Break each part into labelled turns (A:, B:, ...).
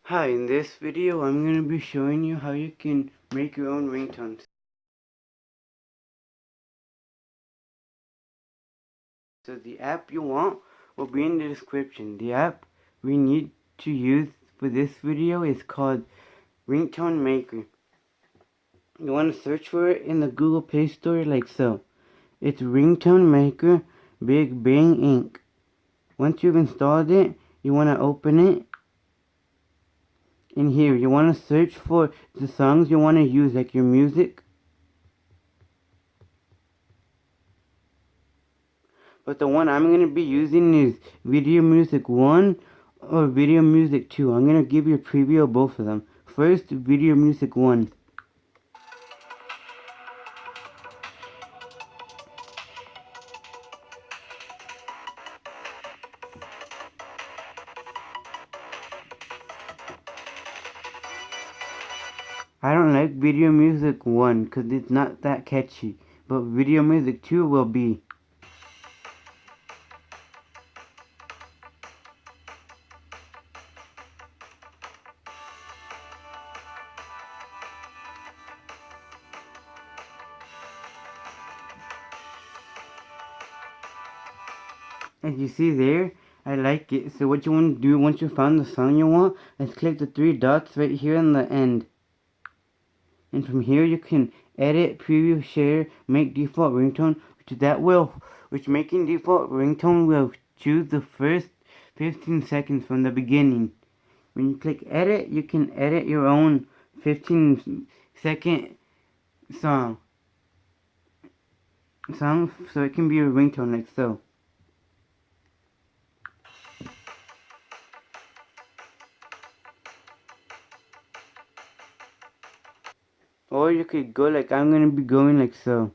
A: Hi, in this video I'm going to be showing you how you can make your own ringtones. So the app you want will be in the description. The app we need to use for this video is called Ringtone Maker. You want to search for it in the Google Play Store like so. It's Ringtone Maker Big Bang Inc. Once you've installed it, you want to open it. In here, you want to search for the songs you want to use, like your music. But the one I'm going to be using is Video Music 1 or Video Music 2. I'm going to give you a preview of both of them. First, Video Music 1. I don't like Video Music 1 because it's not that catchy. But Video Music 2 will be. As you see there, I like it. So what you want to do once you found the song you want is click the three dots right here in the end. And from here you can edit, preview, share, make default ringtone, which making default ringtone will choose the first 15 seconds from the beginning. When you click edit, you can edit your own 15-second song so it can be a ringtone like so. Or you could go like I'm going to be going like so.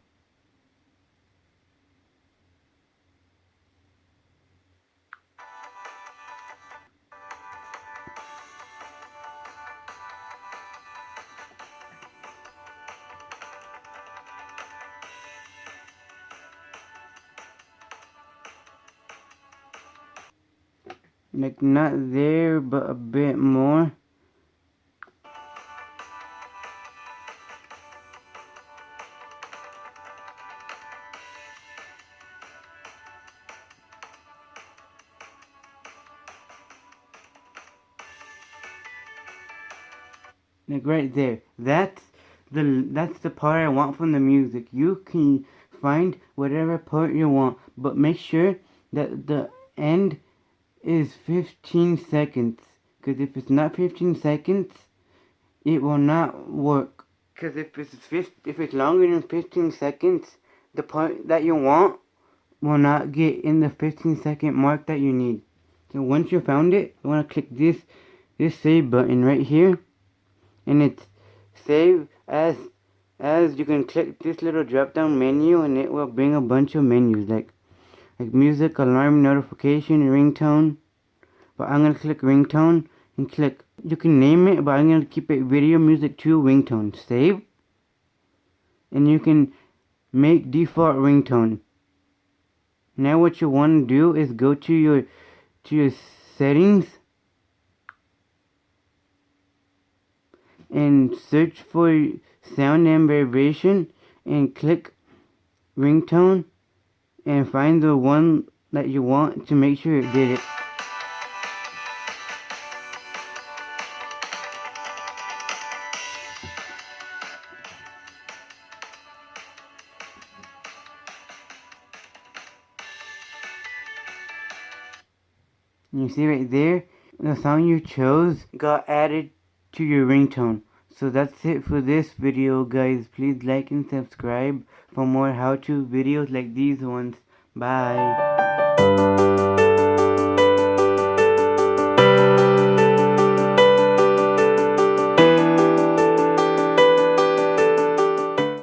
A: Like not there, but a bit more. Like right there. That's the part I want from the music. You can find whatever part you want, but make sure that the end is 15 seconds. Because if it's not 15 seconds, it will not work. Because if it's longer than 15 seconds, the part that you want will not get in the 15-second mark that you need. So once you found it, you want to click this save button right here. And it's save as you can click this little drop down menu and it will bring a bunch of menus like music, alarm, notification, ringtone. But I'm going to click ringtone and click, you can name it, but I'm going to keep it Video Music 2 ringtone. Save. And you can make default ringtone. Now what you want to do is go to your settings and search for sound and vibration and click ringtone and find the one that you want to make sure it did it. You see right there, the song you chose got added to your ringtone. So that's it for this video, guys. Please like and subscribe for more how-to videos like these ones. Bye.